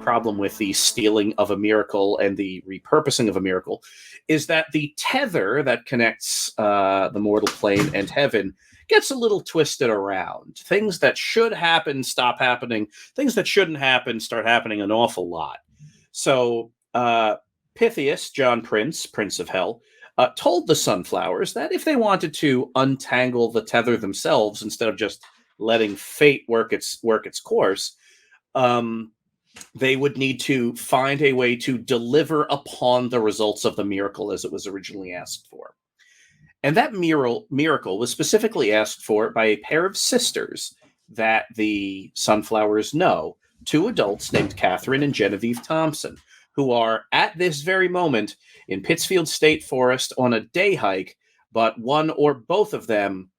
problem with the stealing of a miracle and the repurposing of a miracle is that the tether that connects the mortal plane and heaven gets a little twisted around. Things that should happen stop happening. Things that shouldn't happen start happening an awful lot. So Pythias, John Prince of Hell, told the Sunflowers that if they wanted to untangle the tether themselves instead of just letting fate work its course, they would need to find a way to deliver upon the results of the miracle as it was originally asked for. And that miracle was specifically asked for by a pair of sisters that the Sunflowers know, two adults named Catherine and Genevieve Thompson, who are at this very moment in Pittsfield State Forest on a day hike, but one or both of them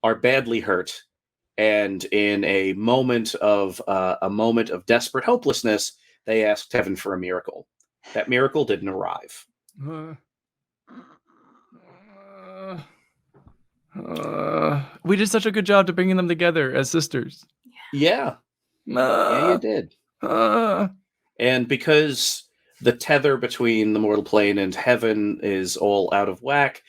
are badly hurt. And in a moment of desperate hopelessness, they asked heaven for a miracle. That miracle didn't arrive. We did such a good job to bringing them together as sisters. Yeah. Yeah, you did. And because the tether between the mortal plane and heaven is all out of whack,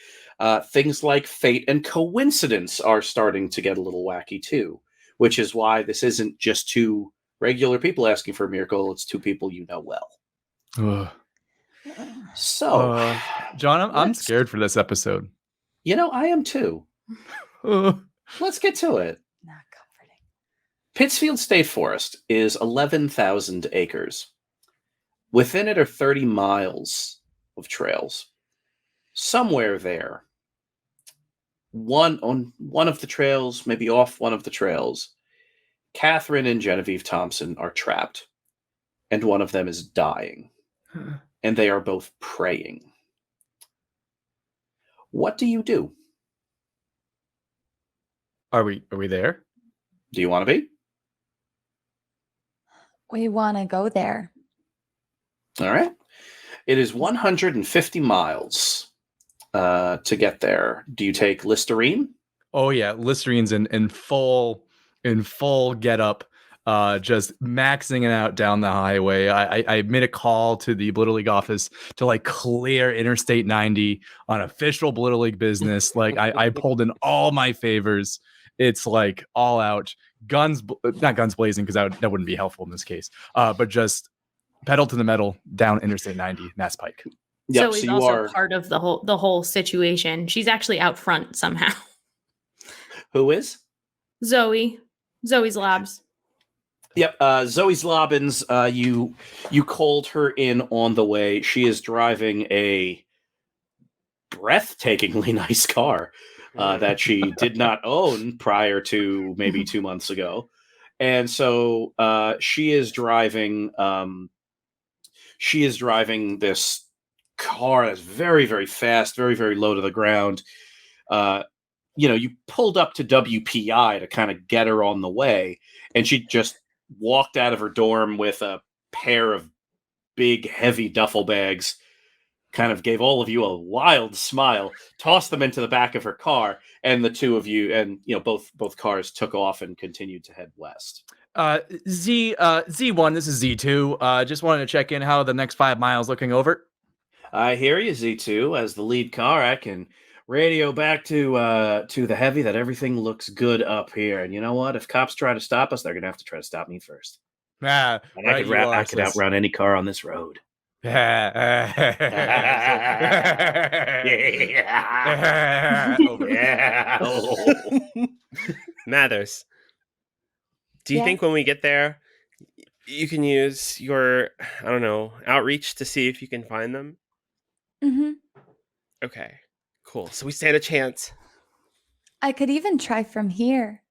things like fate and coincidence are starting to get a little wacky too, which is why this isn't just two regular people asking for a miracle, it's two people you know well. So, John, I'm scared for this episode. You know, I am too. Let's get to it. Not comforting. Pittsfield State Forest is 11,000 acres. Within it are 30 miles of trails. Somewhere there, on one of the trails, maybe off one of the trails, Catherine and Genevieve Thompson are trapped, and one of them is dying, and they are both praying. What do you do? Are we there? Do you want to be? We want to go there. All right. It is 150 miles to get there. Do you take Listerine? Oh yeah, Listerine's in full get up, just maxing it out down the highway. I made a call to the Blittle League office to like clear Interstate 90 on official Blittle League business. Like I pulled in all my favors. It's like all out, not guns blazing, because that wouldn't be helpful in this case. But just pedal to the metal down Interstate 90, Mass Pike. Yep, Zoe's also part of the whole situation. She's actually out front somehow. Who is? Zoe Zlobs. Yep, Zoe Zlobs. You called her in on the way. She is driving a breathtakingly nice car that she did not own prior to maybe 2 months ago, and so she is driving. She is driving this car that's very, very fast, very, very low to the ground. You pulled up to WPI to kind of get her on the way, and she just walked out of her dorm with a pair of big, heavy duffel bags, kind of gave all of you a wild smile, tossed them into the back of her car, and the two of you, and both cars took off and continued to head west. Z1, this is Z2. Just wanted to check in how the next 5 miles looking over. I hear you, Z2. As the lead car, I can radio back to the heavy that everything looks good up here. And you know what? If cops try to stop us, they're gonna have to try to stop me first. I could outrun any car on this road. Mathers, do you think when we get there, you can use your, outreach to see if you can find them? Mm-hmm. Okay, cool. So we stand a chance. I could even try from here.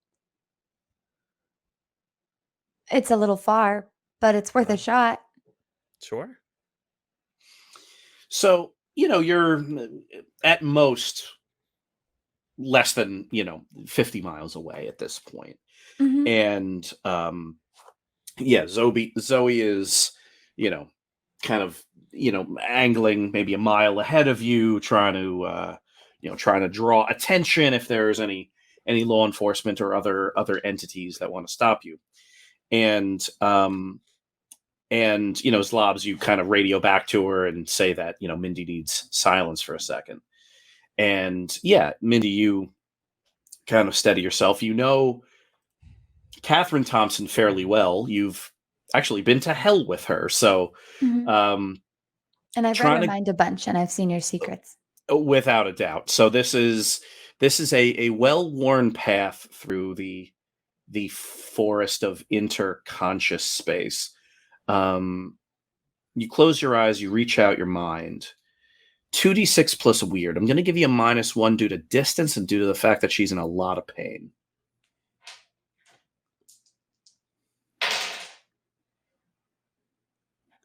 It's a little far, but it's worth a shot. Sure. So, you're at most less than, 50 miles away at this point. Mm-hmm. And, Zoe is, kind of, angling maybe a mile ahead of you, trying to draw attention if there's any law enforcement or other entities that want to stop you. And, And, Zlobs, you kind of radio back to her and say that, Mindy needs silence for a second. And yeah, Mindy, you kind of steady yourself. You know Catherine Thompson fairly well. You've actually been to hell with her. So, And I've read her mind a bunch, and I've seen your secrets. Without a doubt. So this is a well-worn path through the forest of interconscious space. You close your eyes, you reach out your mind. 2d6 plus weird. I'm going to give you a -1 due to distance and due to the fact that she's in a lot of pain.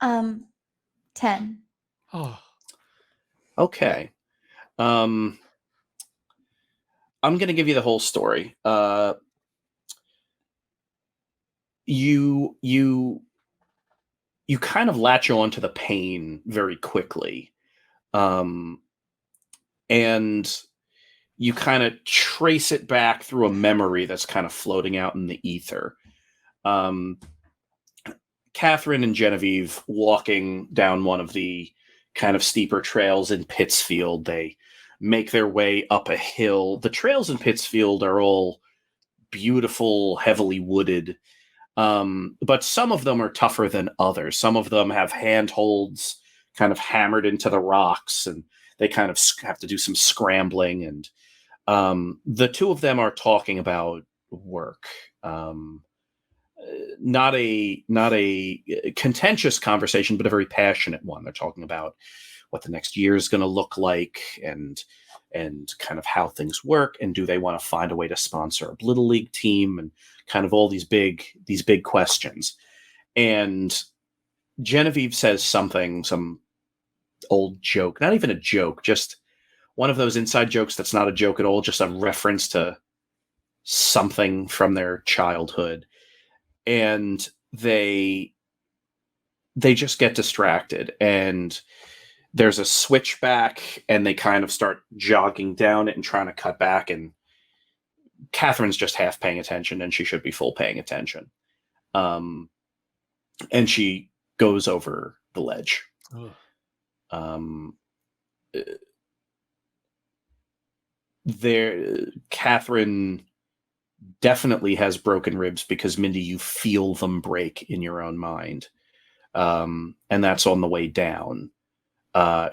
Um, 10. Oh. Okay. I'm going to give you the whole story. You kind of latch on to the pain very quickly. And you kind of trace it back through a memory that's kind of floating out in the ether. Catherine and Genevieve walking down one of the kind of steeper trails in Pittsfield. They make their way up a hill. The trails in Pittsfield are all beautiful, heavily wooded. But some of them are tougher than others. Some of them have handholds kind of hammered into the rocks, and they kind of have to do some scrambling. And the two of them are talking about work. Not a contentious conversation, but a very passionate one. They're talking about what the next year is going to look like, and kind of how things work, and do they want to find a way to sponsor a Blittle League team, and kind of all these big questions. And Genevieve says some old joke, not even a joke, just one of those inside jokes that's not a joke at all, just a reference to something from their childhood. And they just get distracted, and there's a switchback, and they kind of start jogging down it and trying to cut back, and Catherine's just half paying attention, and she should be full paying attention. And she goes over the ledge. Catherine definitely has broken ribs, because Mindy, you feel them break in your own mind. And that's on the way down.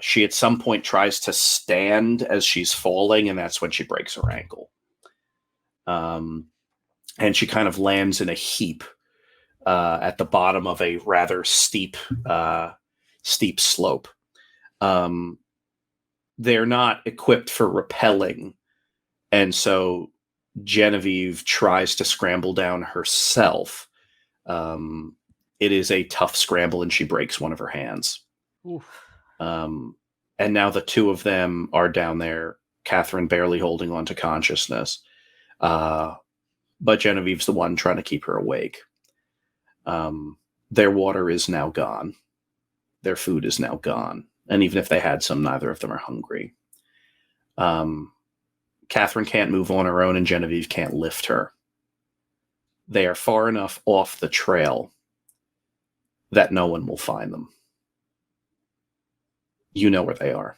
She at some point tries to stand as she's falling, and that's when she breaks her ankle. And she kind of lands in a heap at the bottom of a rather steep slope. They're not equipped for rappelling, and so Genevieve tries to scramble down herself. It is a tough scramble, and she breaks one of her hands. And now the two of them are down there, Catherine barely holding on to consciousness. But Genevieve's the one trying to keep her awake. Their water is now gone. Their food is now gone. And even if they had some, neither of them are hungry. Catherine can't move on her own, and Genevieve can't lift her. They are far enough off the trail that no one will find them. You know where they are.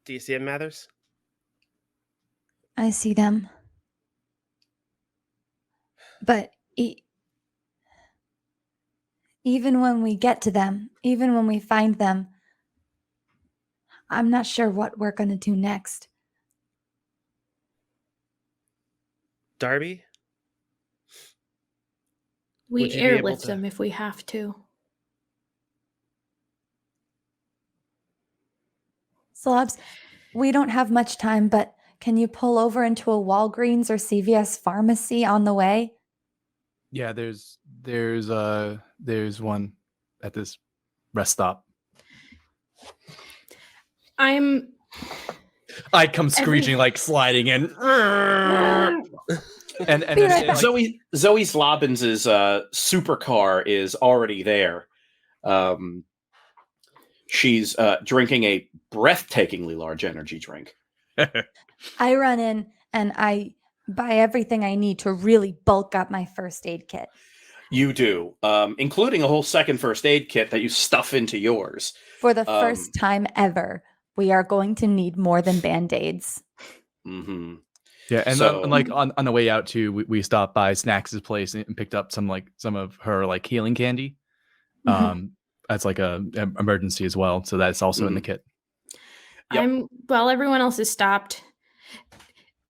Do you see it, Mathers? I see them. But even when we get to them, even when we find them, I'm not sure what we're going to do next. Darby? We Would you be able airlift to- them if we have to. Zlobs, we don't have much time, but can you pull over into a Walgreens or CVS pharmacy on the way? Yeah, there's one at this rest stop. I come screeching, like sliding in. and Be right back. Zoe Slobbins' supercar is already there. She's drinking a breathtakingly large energy drink. I run in and I buy everything I need to really bulk up my first aid kit. You do, including a whole second first aid kit that you stuff into yours. For the first time ever, we are going to need more than Band-Aids. Mm-hmm. Yeah, and like on the way out too, we stopped by Snacks' place and picked up some of her like healing candy. That's like a emergency as well, so that's also in the kit. Yep. While everyone else is stopped,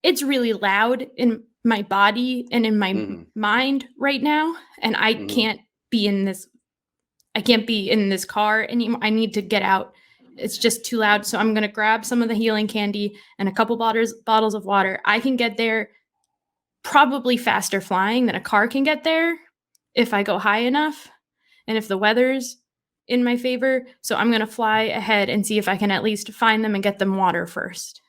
it's really loud in my body and in my mind right now, and I can't be in this. I can't be in this car anymore. I need to get out. It's just too loud. So I'm going to grab some of the healing candy and a couple bottles of water. I can get there probably faster flying than a car can get there if I go high enough and if the weather's in my favor. So I'm going to fly ahead and see if I can at least find them and get them water first.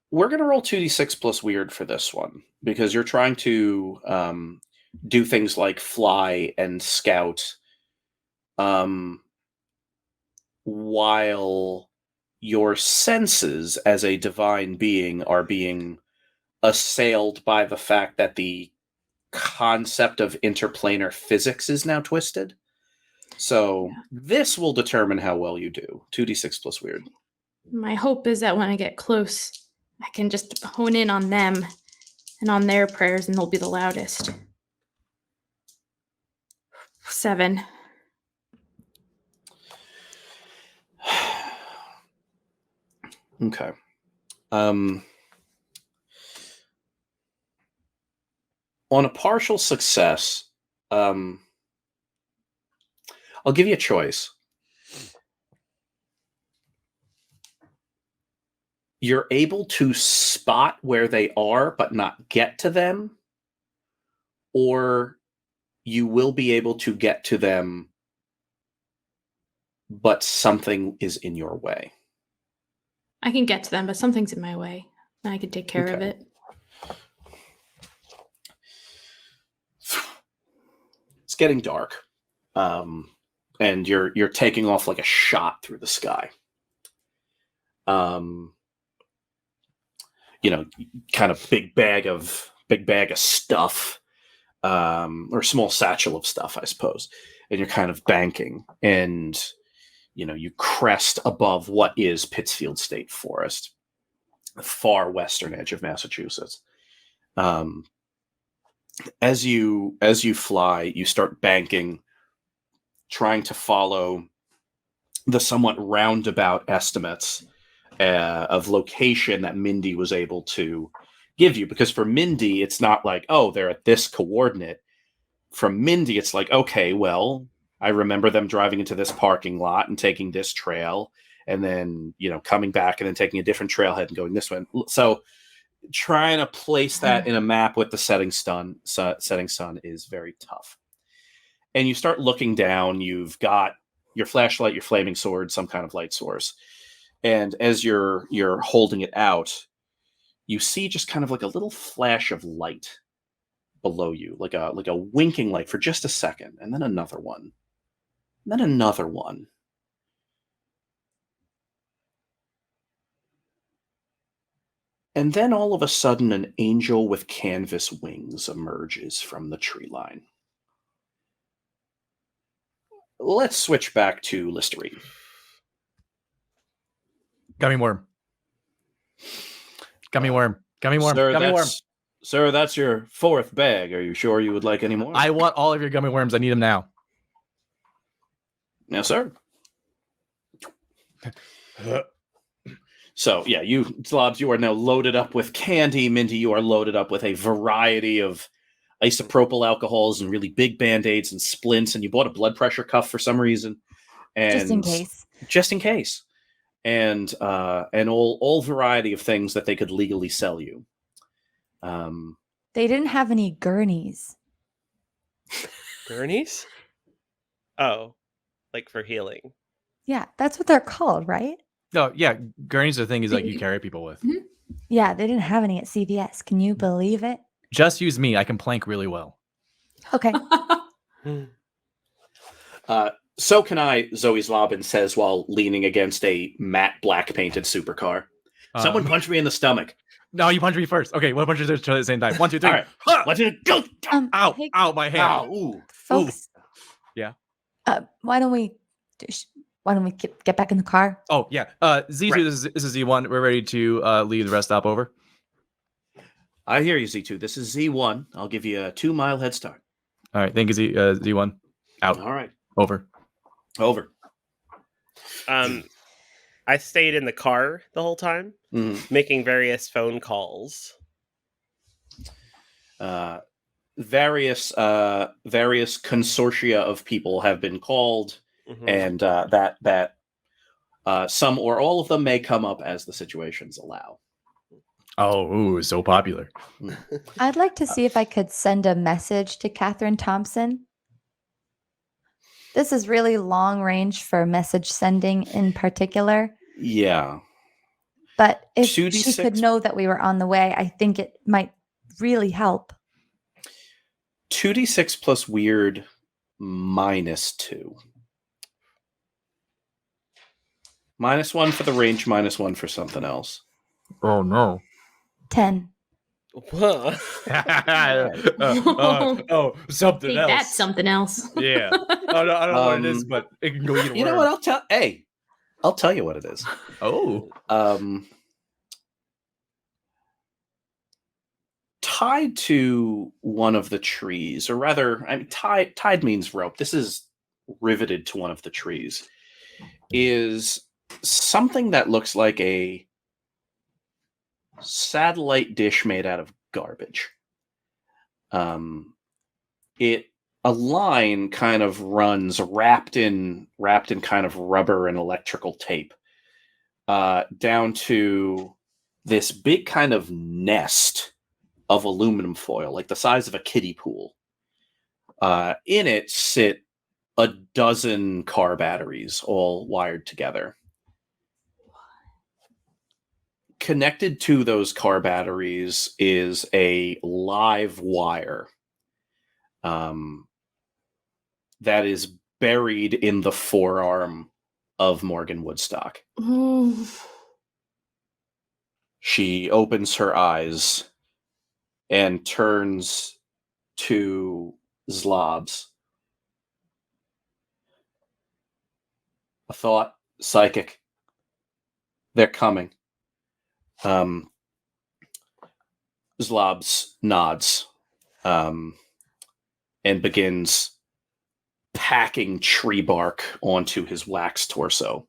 We're going to roll 2d6 plus weird for this one because you're trying to do things like fly and scout while your senses as a divine being are being assailed by the fact that the concept of interplanar physics is now twisted. So this will determine how well you do. 2d6 plus weird. My hope is that when I get close, I can just hone in on them and on their prayers, and they'll be the loudest. 7. Okay. On a partial success, I'll give you a choice. You're able to spot where they are, but not get to them, or you will be able to get to them, but something is in your way. I can get to them, but something's in my way, and I can take care of it. It's getting dark, and you're taking off like a shot through the sky. Kind of big bag of stuff, or small satchel of stuff, I suppose. And you're kind of banking, and you crest above what is Pittsfield State Forest, the far western edge of Massachusetts. As you fly, you start banking, trying to follow the somewhat roundabout estimates of location that Mindy was able to give you. Because for Mindy, it's not like, oh, they're at this coordinate. From Mindy, it's like, okay, well, I remember them driving into this parking lot and taking this trail, and then, coming back and then taking a different trailhead and going this way. So trying to place that in a map with the setting sun is very tough. And you start looking down. You've got your flashlight, your flaming sword, some kind of light source. And as you're holding it out, you see just kind of like a little flash of light below you, like a winking light for just a second, and then another one. And then another one. And then all of a sudden, an angel with canvas wings emerges from the tree line. Let's switch back to Listerine. Gummy worm. Gummy worm. Gummy worm. Sir, Gummy worm. Sir, that's your 4th bag. Are you sure you would like any more? I want all of your gummy worms. I need them now. Yes, sir. So, yeah, you, Zlobs, you are now loaded up with candy. Mindy, you are loaded up with a variety of isopropyl alcohols and really big Band-Aids and splints, and you bought a blood pressure cuff for some reason. And just in case. Just in case. And all variety of things that they could legally sell you. They didn't have any gurneys. Gurneys? Oh, like for healing. Yeah, that's what they're called, right? No, yeah, gurneys are the thing is like you carry people with. Yeah, they didn't have any at CVS. Can you believe it? Just use me. I can plank really well. Okay. So can I, Zoe Zlobin says while leaning against a matte black painted supercar. Someone punched me in the stomach. No, you punch me first. Okay, what punches each other at the same time? 1, 2, 3. All right. Ha! Let's go. Ow! Hey, Ow! My hand. Ow. Ooh. folks. Yeah. Why don't we get back in the car? Oh yeah. Z2. Right. This is Z1. We're ready to leave the rest stop over. I hear you, Z2. This is Z1. I'll give you a 2-mile head start. All right. Thank you, Z1. Out. All right. Over. Over. I stayed in the car the whole time, making various phone calls. Various consortia of people have been called, and that some or all of them may come up as the situations allow. Oh, ooh, so popular. I'd like to see if I could send a message to Catherine Thompson. This is really long range for message sending in particular. Yeah. But if 2d6 she could know that we were on the way, I think it might really help. 2d6 plus weird -2. -1 for the range, -1 for something else. Oh no. 10. Whoa. Something Take else. that something else. Yeah. I don't know what it is, but it can go either way. You know what? I'll tell you what it is. Oh. Tied to one of the trees, or rather, I mean, tied means rope. This is riveted to one of the trees. Is something that looks like a satellite dish made out of garbage. A line kind of runs wrapped in kind of rubber and electrical tape down to this big kind of nest of aluminum foil, like the size of a kiddie pool. In it sit a dozen car batteries, all wired together. Connected to those car batteries is a live wire that is buried in the forearm of Morgan Woodstock. She opens her eyes and turns to Zlobs. A thought, psychic. They're coming. Zlobs nods and begins packing tree bark onto his wax torso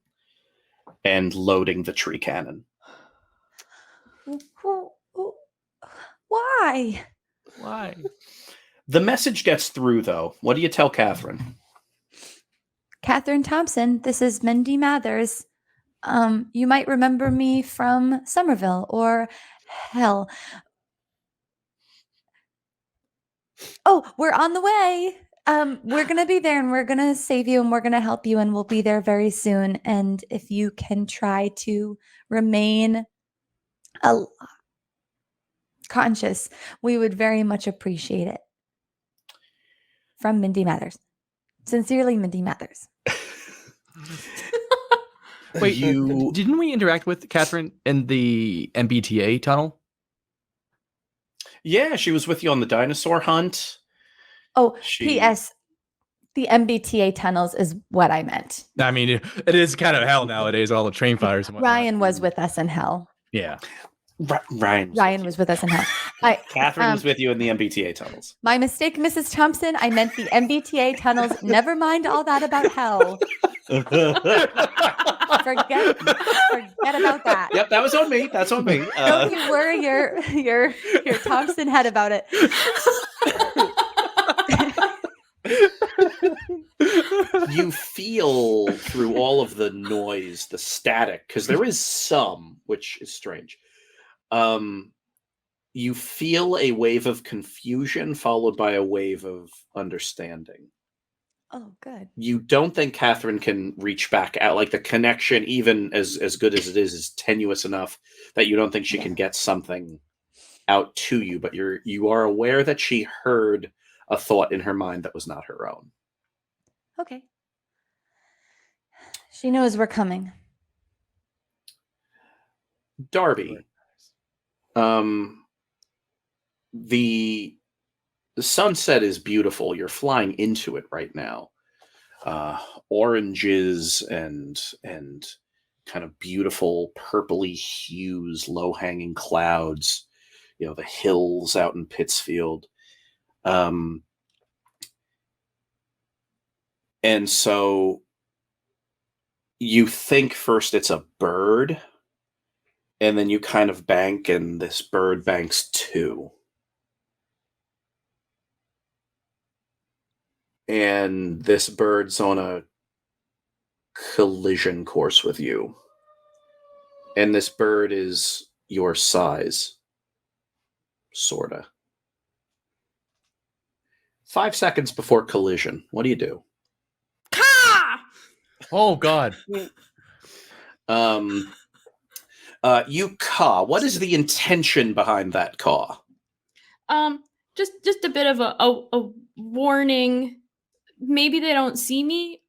and loading the tree cannon. Why? Why? The message gets through, though. What do you tell Catherine? Catherine Thompson, this is Mindy Mathers. You might remember me from Somerville or hell. Oh, we're on the way. We're going to be there and we're going to save you and we're going to help you and we'll be there very soon. And if you can try to remain conscious, we would very much appreciate it. From Mindy Mathers. Sincerely, Mindy Mathers. Wait, didn't we interact with Catherine in the MBTA tunnel? Yeah, she was with you on the dinosaur hunt. Oh, P.S. The MBTA tunnels is what I meant. I mean, it is kind of hell nowadays, all the train fires and whatnot. Ryan was with us in hell. Yeah. Ryan was with us in hell. Catherine was with you in the MBTA tunnels. My mistake, Mrs. Thompson. I meant the MBTA tunnels. Never mind all that about hell. Forget about that. Yep, that was on me. That's on me. Don't you worry your Thompson head about it. You feel through all of the noise, the static, because there is some, which is strange. You feel a wave of confusion followed by a wave of understanding. Oh, good. You don't think Catherine can reach back out. Like the connection, even as good as it is tenuous enough that you don't think she can get something out to you. But you are aware that she heard a thought in her mind that was not her own. Okay. She knows we're coming. Darby, The sunset is beautiful. You're flying into it right now. Oranges and kind of beautiful purpley hues, low-hanging clouds, the hills out in Pittsfield. And so you think first it's a bird, and then you kind of bank, and this bird banks too. And this bird's on a collision course with you. And this bird is your size. Sorta. 5 seconds before collision. What do you do? Ka! Oh God. You caw. What is the intention behind that caw? Just a bit of a warning. Maybe they don't see me,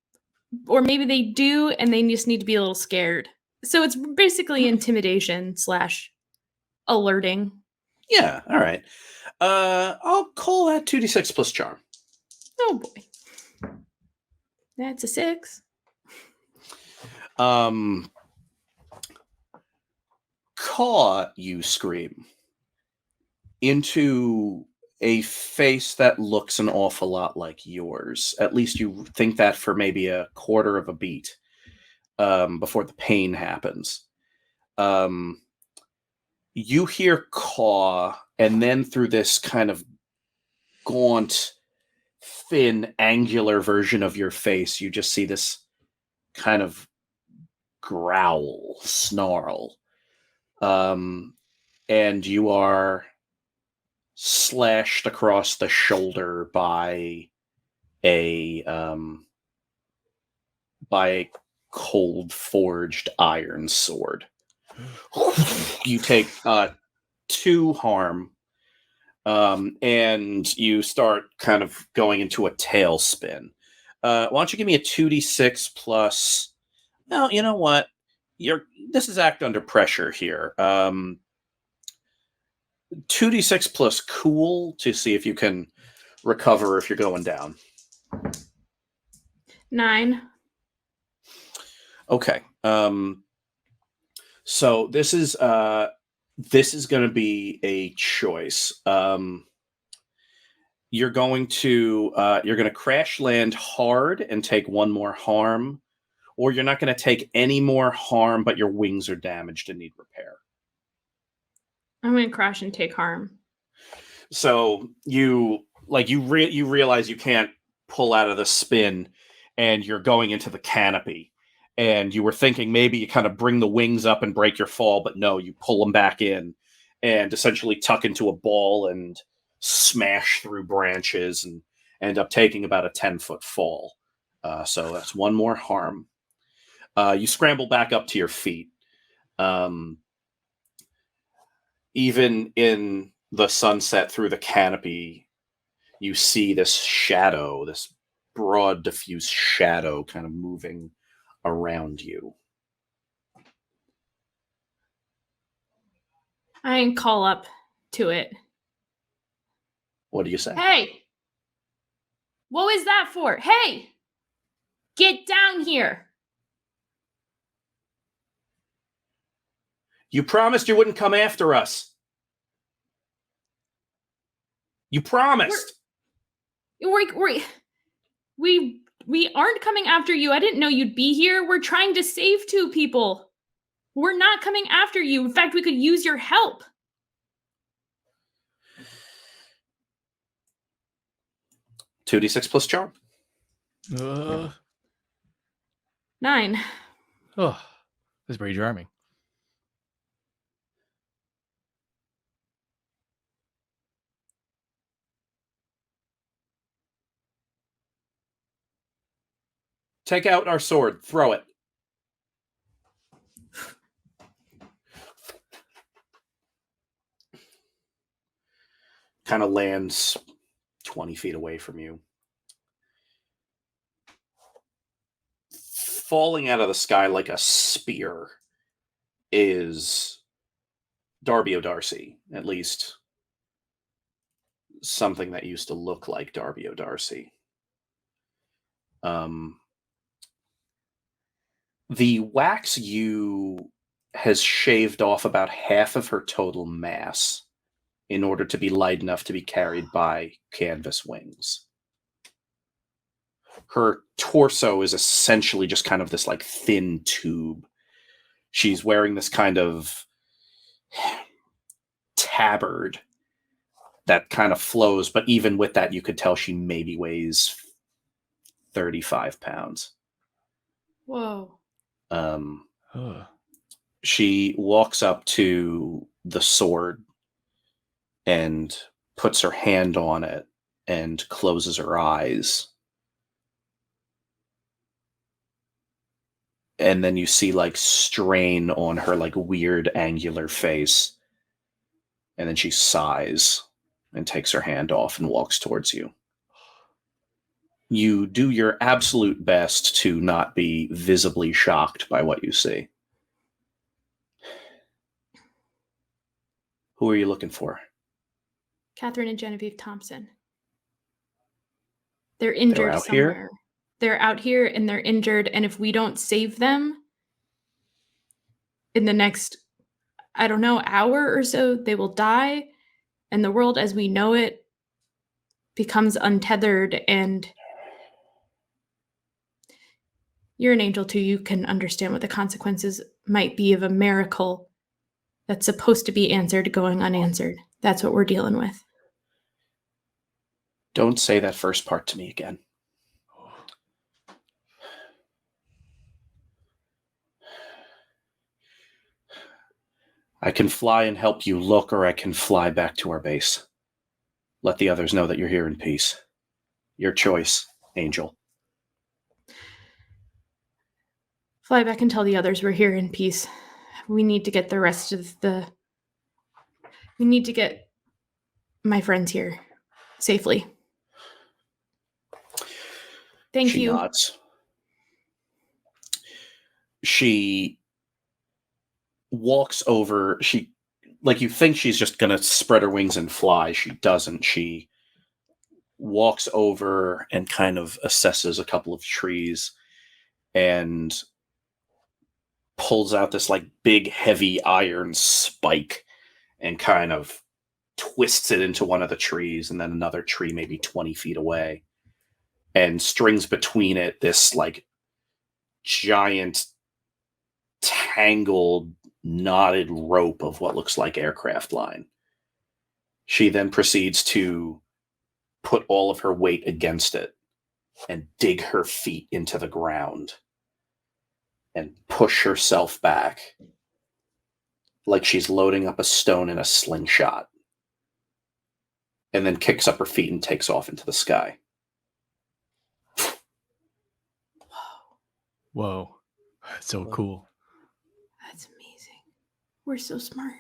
or maybe they do, and they just need to be a little scared. So it's basically intimidation / alerting. Yeah, all right. I'll call that 2d6 plus charm. Oh boy. That's a 6. Caw, you scream, into a face that looks an awful lot like yours. At least you think that for maybe a quarter of a beat before the pain happens. You hear caw, and then through this kind of gaunt, thin, angular version of your face, you just see this kind of growl, snarl. And you are slashed across the shoulder by a cold forged iron sword. You take 2 harm, and you start kind of going into a tailspin. Why don't you give me a 2d6 plus? No, you know what? This is act under pressure here. 2d6 plus cool to see if you can recover if you're going down. 9. Okay. So this is going to be a choice. You're going to crash land hard and take 1 more harm, or you're not going to take any more harm, but your wings are damaged and need repair. I'm going to crash and take harm. So you realize you can't pull out of the spin, and you're going into the canopy. And you were thinking maybe you kind of bring the wings up and break your fall, but no, you pull them back in and essentially tuck into a ball and smash through branches and end up taking about a 10-foot fall. So that's 1 more harm. You scramble back up to your feet. Even in the sunset through the canopy, you see this shadow, this broad, diffuse shadow kind of moving around you. I can call up to it. What do you say? Hey! What was that for? Hey! Get down here! You promised you wouldn't come after us. You promised. We aren't coming after you. I didn't know you'd be here. We're trying to save 2 people. We're not coming after you. In fact, we could use your help. $2d6 plus charm. 9. Oh, this is pretty charming. Take out our sword. Throw it. Kind of lands 20 feet away from you. Falling out of the sky like a spear is Darby O'Darcy, at least something that used to look like Darby O'Darcy. The wax you has shaved off about half of her total mass in order to be light enough to be carried by canvas wings. Her torso is essentially just kind of this like thin tube. She's wearing this kind of tabard that kind of flows, but even with that, you could tell she maybe weighs 35 pounds. Whoa. She walks up to the sword and puts her hand on it and closes her eyes. And then you see like strain on her like weird angular face. And then she sighs and takes her hand off and walks towards you. You do your absolute best to not be visibly shocked by what you see. Who are you looking for? Catherine and Genevieve Thompson. They're injured out somewhere. here? They're out here and they're injured. And if we don't save them in the next, I don't know, hour or so, they will die. And the world as we know it becomes untethered. And you're an angel too. You can understand what the consequences might be of a miracle that's supposed to be answered going unanswered. That's what we're dealing with. Don't say that first part to me again. I can fly and help you look, or I can fly back to our base. Let the others know that you're here in peace. Your choice, Angel. Fly back and tell the others we're here in peace. We need to get the rest of we need to get my friends here safely. Thank She you. nods. She walks over. She, like, you think she's just going to spread her wings and fly. She doesn't. She walks over and kind of assesses a couple of trees and pulls out this, like, big, heavy iron spike and kind of twists it into one of the trees, and then another tree maybe 20 feet away, and strings between it this, like, giant, tangled, knotted rope of what looks like aircraft line. She then proceeds to put all of her weight against it and dig her feet into the ground and push herself back like she's loading up a stone in a slingshot, and then kicks up her feet and takes off into the sky. Whoa. That's so cool. That's amazing. We're so smart.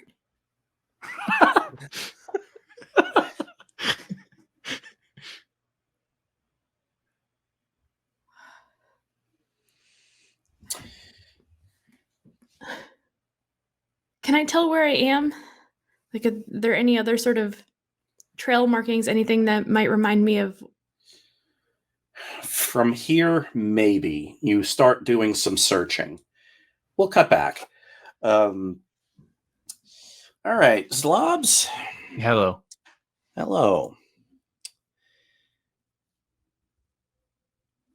Can I tell where I am? Like, are there any other sort of trail markings, anything that might remind me of? From here, maybe. You start doing some searching. We'll cut back. All right, Zlobs. Hello. Hello.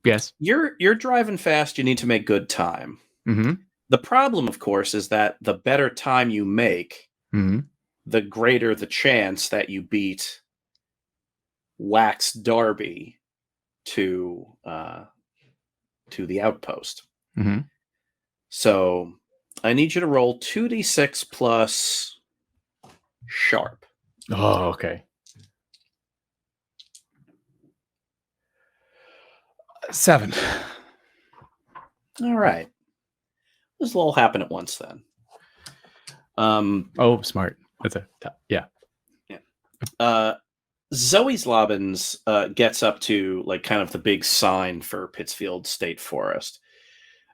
Yes. You're driving fast. You need to make good time. Mm-hmm. The problem, of course, is that the better time you make, the greater the chance that you beat Wax Darby to the outpost. Mm-hmm. So I need you to roll 2d6 plus sharp. Oh, okay. 7. All right. This will all happen at once then. Oh, smart. That's yeah. Zoe Zlobs gets up to like kind of the big sign for Pittsfield State Forest.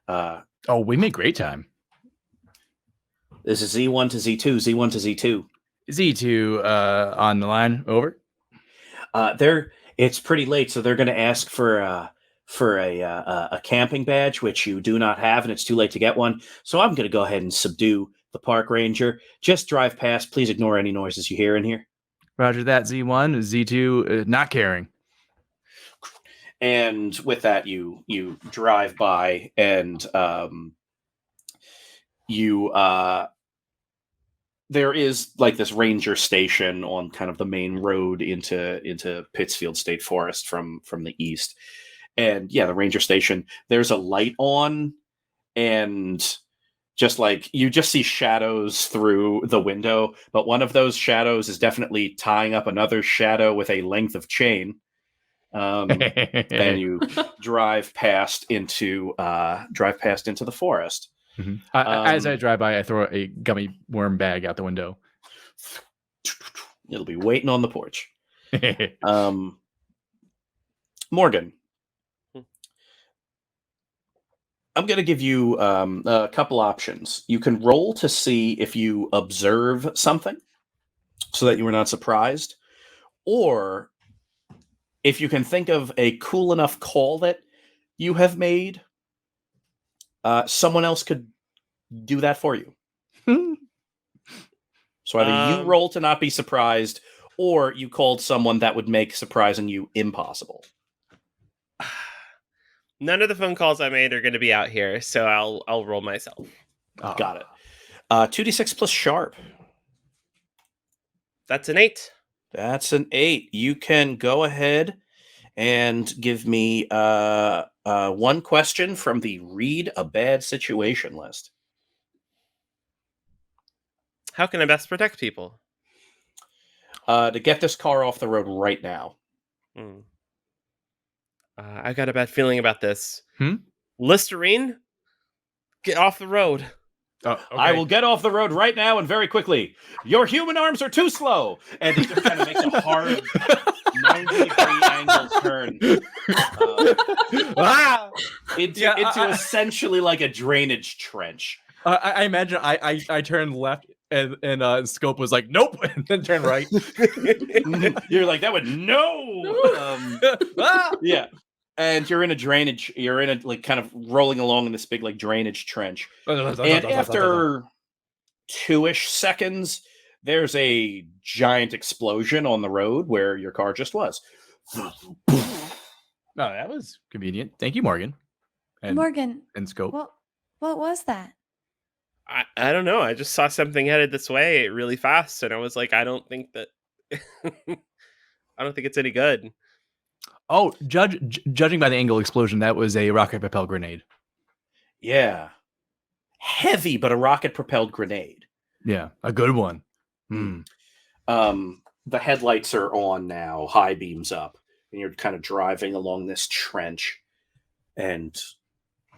Oh, we made great time. This is Z1 to Z2. Z1 to Z2. Z2 on the line. Over. It's pretty late, so they're going to ask for a camping badge, which you do not have, and it's too late to get one. So I'm going to go ahead and subdue the park ranger. Just drive past. Please ignore any noises you hear in here. Roger that. Z1. Z2 not caring. And with that, you drive by, and there is like this ranger station on kind of the main road into Pittsfield State Forest from the east. And yeah, the ranger station, there's a light on, and just like you just see shadows through the window, but one of those shadows is definitely tying up another shadow with a length of chain. And you drive past into the forest. Mm-hmm. As I drive by, I throw a gummy worm bag out the window. It'll be waiting on the porch. Morgan, I'm going to give you a couple options. You can roll to see if you observe something so that you were not surprised, or if you can think of a cool enough call that you have made, someone else could do that for you. So either you roll to not be surprised, or you called someone that would make surprising you impossible. None of the phone calls I made are going to be out here, so I'll roll myself. Got it. 2d6 plus sharp. That's an 8. That's an 8. You can go ahead and give me one question from the Read a Bad Situation list. How can I best protect people? To get this car off the road right now. I got a bad feeling about this. Listerine, get off the road. Okay. I will get off the road right now and very quickly. Your human arms are too slow. And it just kind of makes a hard 90-degree angle turn into essentially like a drainage trench. I imagine I turned left and Scope was like, nope, and then turned right. You're like, that would no. Yeah. And you're in a like kind of rolling along in this big like drainage trench. And after 2-ish seconds, there's a giant explosion on the road where your car just was. No, that was convenient. Thank you, Morgan. Morgan. And Scope. What was that? I don't know. I just saw something headed this way really fast, and I was like, I don't think it's any good. Oh, judging by the angle explosion, that was a rocket-propelled grenade. Yeah. Heavy, but a rocket-propelled grenade. Yeah, a good one. The headlights are on now, high beams up, and you're kind of driving along this trench. And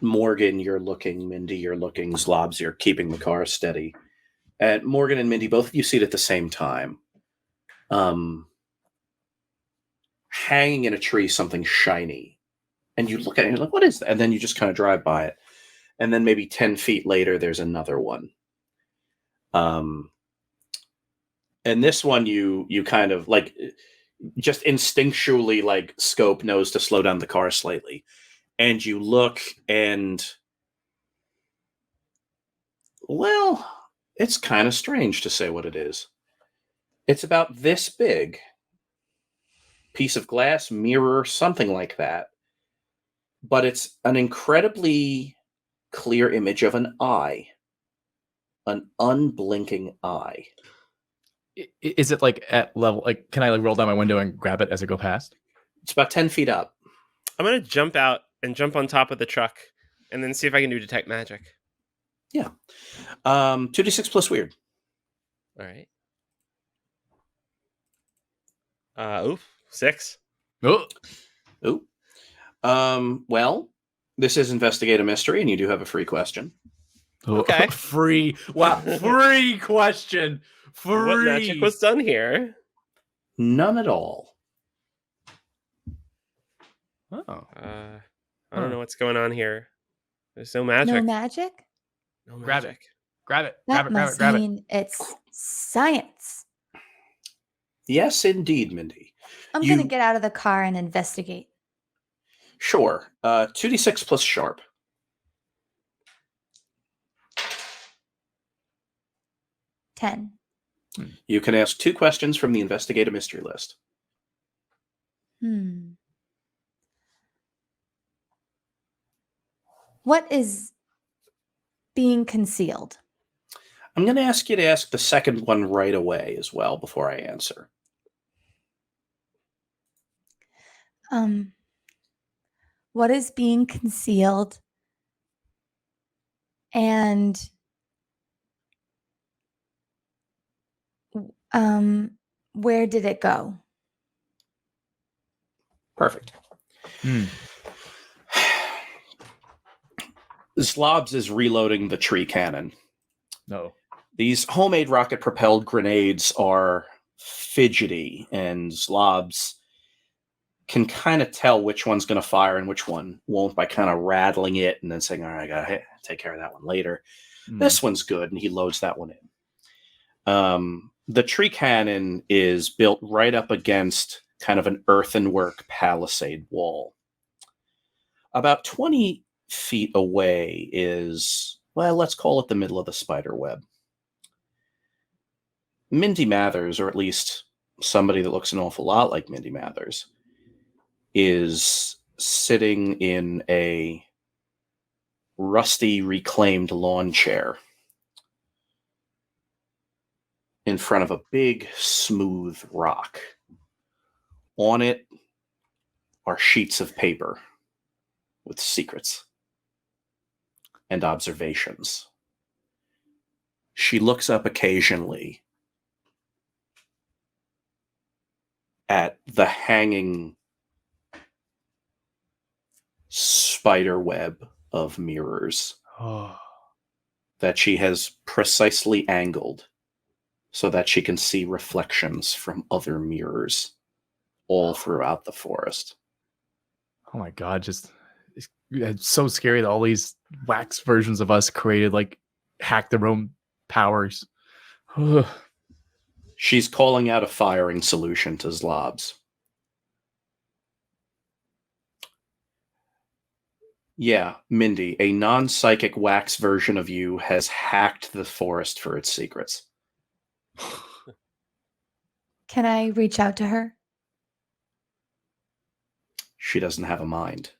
Morgan, you're looking. Mindy, you're looking. Zlobs, you're keeping the car steady. And Morgan and Mindy, both of you see it at the same time. Hanging in a tree, something shiny. And you look at it and you're like, what is that? And then you just kind of drive by it. And then maybe 10 feet later, there's another one. And this one, you kind of like, just instinctually, like, Scope knows to slow down the car slightly. And you look and, well, it's kind of strange to say what it is. It's about this big. Piece of glass, mirror, something like that. But it's an incredibly clear image of an eye. An unblinking eye. Is it like at level, like, can I like roll down my window and grab it as I go past? It's about 10 feet up. I'm going to jump out and jump on top of the truck and then see if I can do detect magic. Yeah. 2d6 plus weird. All right. 6. Ooh. Well, this is Investigate a Mystery, and you do have a free question. Okay. Free. Wow. Free question. Free. What magic was done here? None at all. Oh. I don't know what's going on here. There's no magic. No magic? No Grab magic. Grab it. That Grab must it. mean it's science. Yes, indeed, Mindy. I'm You- going to get out of the car and investigate. Sure. 2d6 plus sharp. Ten. You can ask 2 questions from the Investigate a Mystery list. What is being concealed? I'm going to ask you to ask the second one right away as well before I answer. What is being concealed? And where did it go? Perfect. Zlobs is reloading the tree cannon. No. These homemade rocket-propelled grenades are fidgety, and Zlobs can kind of tell which one's going to fire and which one won't by kind of rattling it and then saying, all right, I got to take care of that one later. This one's good, and he loads that one in. The tree cannon is built right up against kind of an earthenwork palisade wall. About 20 feet away is, well, let's call it the middle of the spider web. Mindy Mathers, or at least somebody that looks an awful lot like Mindy Mathers, is sitting in a rusty reclaimed lawn chair in front of a big smooth rock. On it are sheets of paper with secrets and observations. She looks up occasionally at the hanging spider web of mirrors that she has precisely angled so that she can see reflections from other mirrors all throughout the forest. Oh my God, it's so scary that all these wax versions of us created, like, hack their own powers. She's calling out a firing solution to Zlobs. Yeah, Mindy, a non-psychic wax version of you has hacked the forest for its secrets. Can I reach out to her? She doesn't have a mind.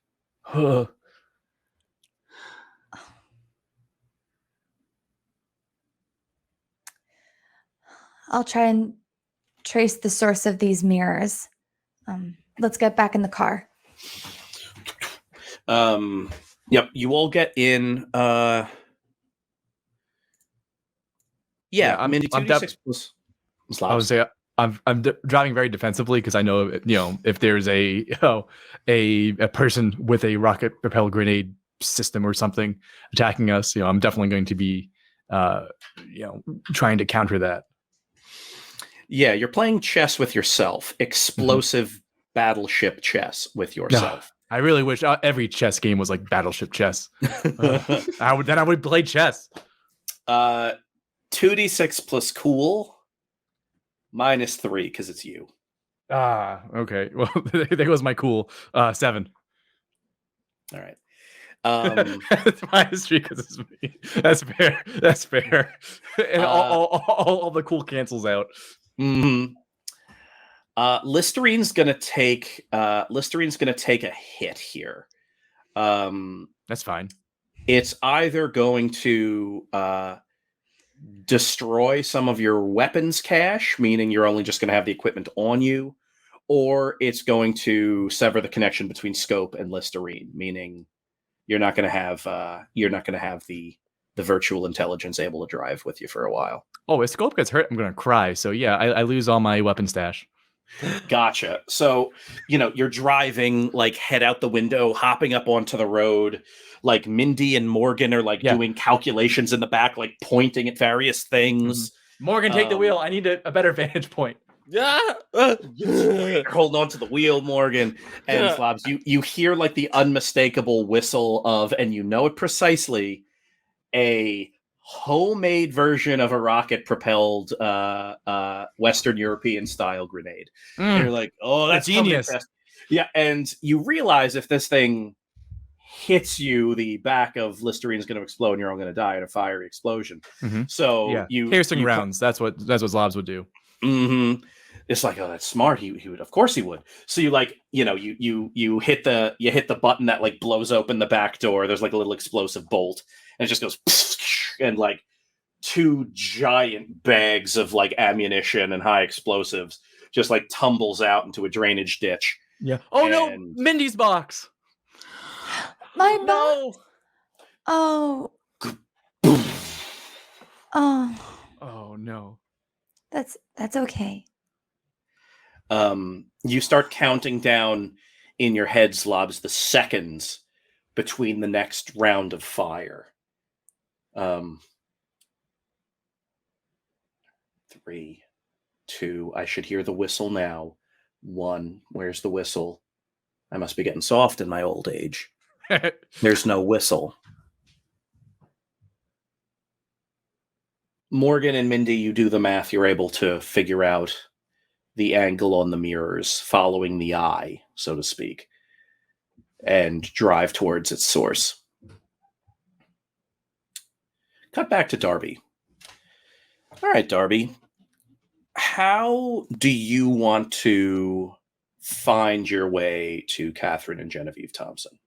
I'll try and trace the source of these mirrors. Let's get back in the car. Yep, you all get in. Mindy, 2d6 plus Zlobs. I would say I'm driving very defensively because I know, if there's a person with a rocket propelled grenade system or something attacking us, I'm definitely going to be trying to counter that. Yeah, you're playing chess with yourself. Explosive battleship chess with yourself. I really wish every chess game was like battleship chess. I would play chess. 2d6 plus cool minus 3 because it's you. Okay. Well, there goes my cool 7. All right. It's minus 3 because it's me. That's fair. And all the cool cancels out. Mm-hmm. Listerine's gonna take a hit here. That's fine. It's either going to destroy some of your weapons cache, meaning you're only just going to have the equipment on you, or it's going to sever the connection between Scope and Listerine, meaning you're not going to have the virtual intelligence able to drive with you for a while. Oh, if Scope gets hurt, I'm going to cry. So yeah, I lose all my weapon stash. Gotcha. So, you're driving, like, head out the window, hopping up onto the road, like Mindy and Morgan are doing calculations in the back, like pointing at various things. Mm-hmm. Morgan, take the wheel. I need a better vantage point. Yeah. Hold on to the wheel, Morgan. And Zlobs, you hear like the unmistakable whistle of, and you know it precisely, a homemade version of a rocket-propelled Western European style grenade. And you're like, oh, that's genius. Fast. Yeah, and you realize if this thing hits you, the back of Listerine is going to explode, and you're all going to die in a fiery explosion. Mm-hmm. So piercing rounds. That's what Zlobs would do. Mm-hmm. It's like, oh, that's smart. He would, of course he would. So you hit the button that like blows open the back door. There's like a little explosive bolt, and it just goes, and like 2 giant bags of like ammunition and high explosives just like tumbles out into a drainage ditch. Yeah. Oh no, Mindy's box. My no. Oh. Oh. Oh no. That's okay. You start counting down in your head, Zlobs, the seconds between the next round of fire. 3, 2, I should hear the whistle now. 1, where's the whistle? I must be getting soft in my old age. There's no whistle. Morgan and Mindy, you do the math. You're able to figure out the angle on the mirrors, following the eye, so to speak, and drive towards its source. Cut back to Darby. All right, Darby. How do you want to find your way to Catherine and Genevieve Thompson?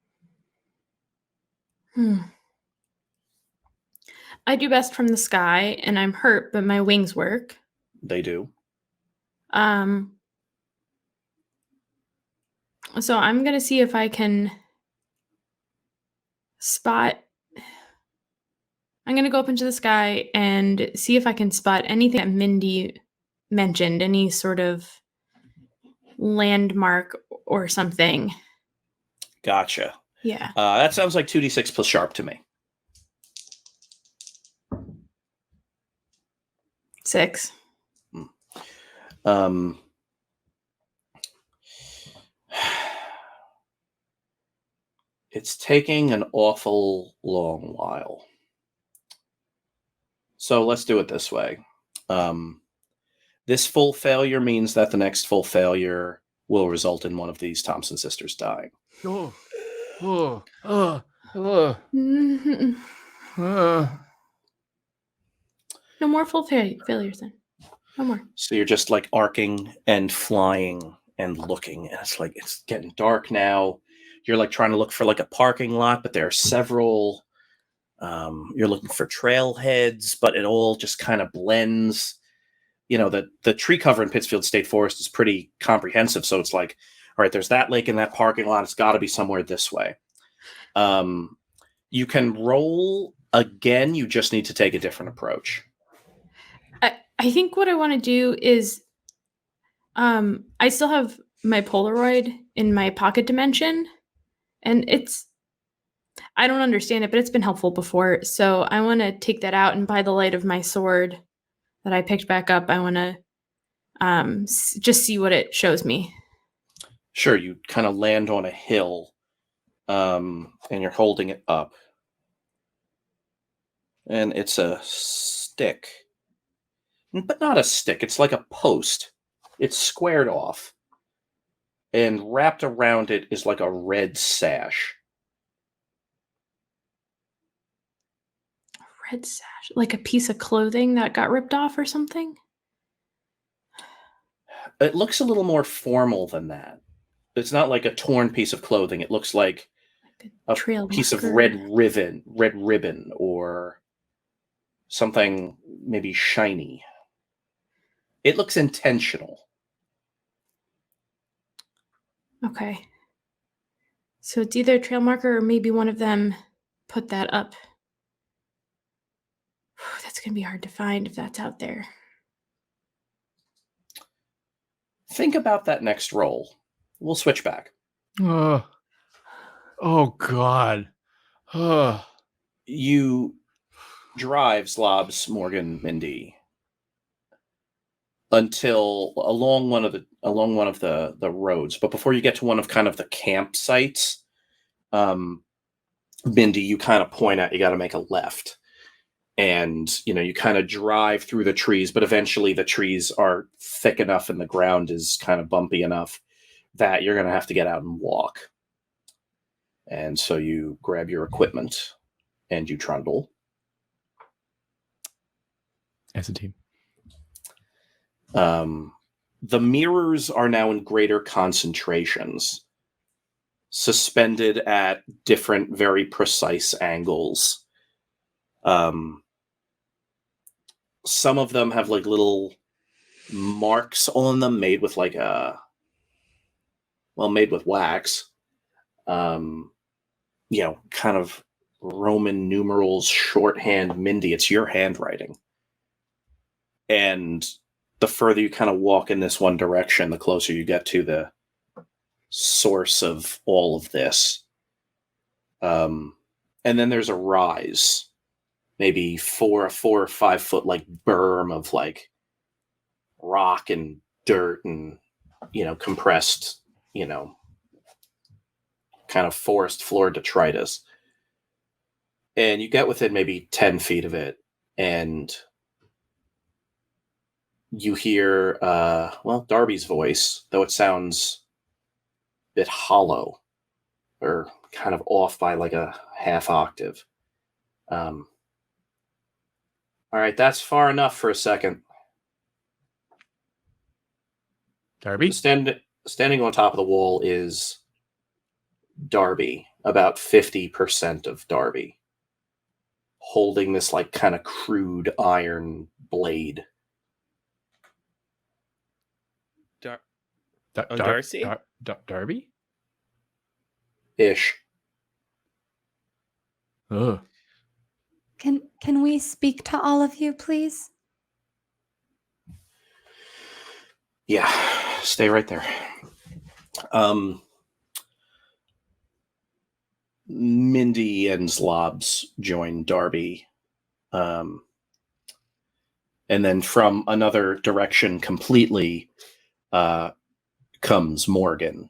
I do best from the sky, and I'm hurt, but my wings work. They do. So I'm going to see if I can spot. I'm going to go up into the sky and see if I can spot anything that Mindy mentioned, any sort of landmark or something. Gotcha. Yeah. That sounds like 2d6 plus sharp to me. 6. It's taking an awful long while. So let's do it this way. This full failure means that the next full failure will result in one of these Thompson sisters dying. No more full failures then. No more. So you're just like arcing and flying and looking, and it's like it's getting dark now. You're like trying to look for like a parking lot, but there are several. You're looking for trailheads, but it all just kind of blends. You know, the tree cover in Pittsfield State Forest is pretty comprehensive. So it's like, all right, there's that lake in that parking lot. It's got to be somewhere this way. You can roll again. You just need to take a different approach. I think what I want to do is, I still have my Polaroid in my pocket dimension, and I don't understand it, but it's been helpful before. So I want to take that out, and by the light of my sword that I picked back up, I want to just see what it shows me. Sure, you kind of land on a hill, and you're holding it up. And it's a stick. But not a stick, it's like a post. It's squared off. And wrapped around it is like a red sash. A red sash? Like a piece of clothing that got ripped off or something? It looks a little more formal than that. It's not like a torn piece of clothing. It looks like a piece of red ribbon, or something maybe shiny. It looks intentional. Okay. So it's either a trail marker or maybe one of them put that up. That's going to be hard to find if that's out there. Think about that next roll. We'll switch back. Oh God. You drive Zlobs, Morgan, Mindy, until along one of the roads. But before you get to one of kind of the campsites, Mindy, you kind of point out you got to make a left. And, you kind of drive through the trees, but eventually the trees are thick enough and the ground is kind of bumpy enough that you're going to have to get out and walk. And so you grab your equipment and you trundle. As a team. The mirrors are now in greater concentrations, suspended at different, very precise angles. Some of them have like little marks on them made with made with wax. Kind of Roman numerals, shorthand. Mindy, it's your handwriting. And the further you kind of walk in this one direction, the closer you get to the source of all of this. And then there's a rise, maybe 4 or 5 foot like berm of like rock and dirt and, compressed, kind of forest floor detritus. And you get within maybe 10 feet of it, and you hear, Darby's voice, though it sounds a bit hollow or kind of off by like a half octave. All right, that's far enough for a second. Darby? Standing on top of the wall is Darby, about 50% of Darby, holding this like kind of crude iron blade. Darcy? Darby? Ish. Ugh. Can we speak to all of you, please? Yeah, stay right there. Mindy and Zlobs join Darby. And then from another direction completely comes Morgan.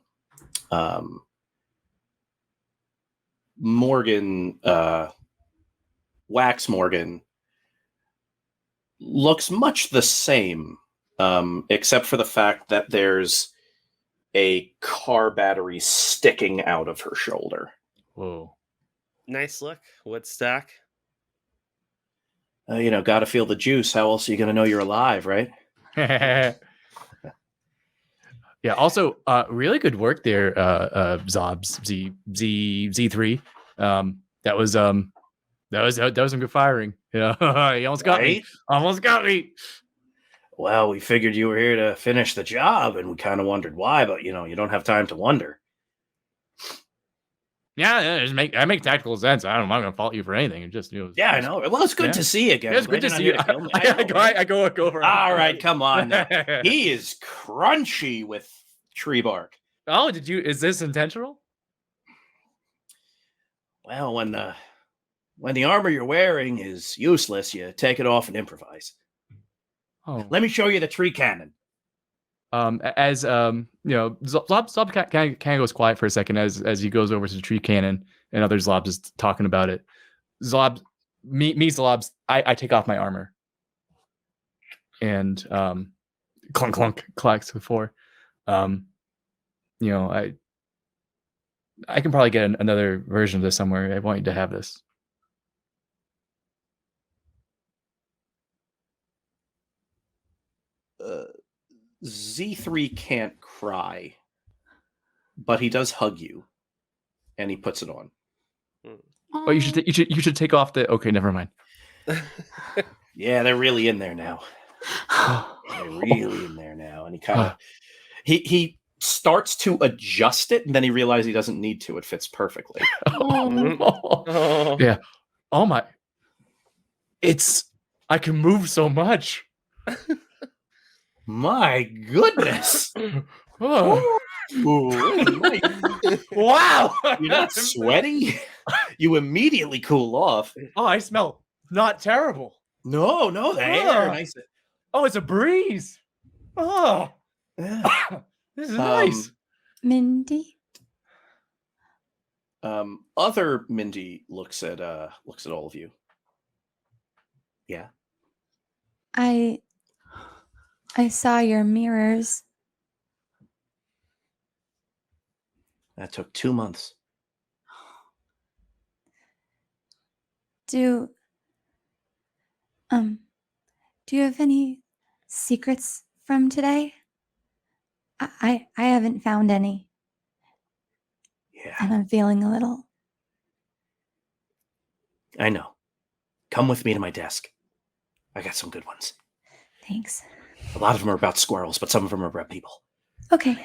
Wax Morgan looks much the same, except for the fact that there's a car battery sticking out of her shoulder. Whoa. Nice look. Woodstock. Gotta feel the juice. How else are you gonna know you're alive, right? Yeah. Also, really good work there, Zlobs Z3. That was some good firing. Yeah, he almost got me. Almost got me. Well, we figured you were here to finish the job, and we kind of wondered why, but you don't have time to wonder. Yeah, I make tactical sense. I'm not gonna fault you for anything. It just Yeah, I know. Well, it's good to see you again. Yeah, it's good to see you. I go over. All right, come on. He is crunchy with tree bark. Oh, is this intentional? Well, when the armor you're wearing is useless, you take it off and improvise. Oh, let me show you the tree cannon. Zlobs kind of goes quiet for a second as he goes over to the tree cannon, and other Zlobs is talking about it. Zlobs, Zlobs, I take off my armor, and clunk clunk clacks before. I can probably get another version of this somewhere. I want you to have this. Z3 can't cry, but he does hug you, and he puts it on. Oh, you should take off the. Okay, never mind. Yeah, they're really in there now. They're really in there now, and he kind of he starts to adjust it, and then he realizes he doesn't need to. It fits perfectly. Yeah. Oh my! I can move so much. My goodness! Oh. Wow! You're not sweaty? You immediately cool off. Oh, I smell not terrible. No, the air. Nice. Oh, it's a breeze. Oh, yeah. This is nice. Mindy. Other Mindy looks at all of you. Yeah. I saw your mirrors. That took 2 months. Do you have any secrets from today? I haven't found any. Yeah, And I'm feeling a little. I know. Come with me to my desk. I got some good ones. Thanks. A lot of them are about squirrels, but some of them are about people. Okay.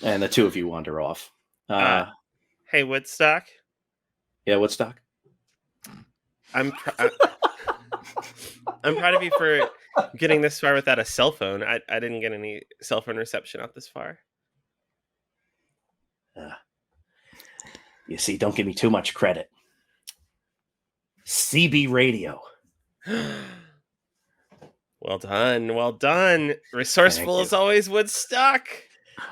And the two of you wander off. Hey, Woodstock. Yeah, Woodstock? I'm proud of you for getting this far without a cell phone. I didn't get any cell phone reception out this far. You see, don't give me too much credit. CB radio. Well done. Well done. Resourceful as always, Woodstock.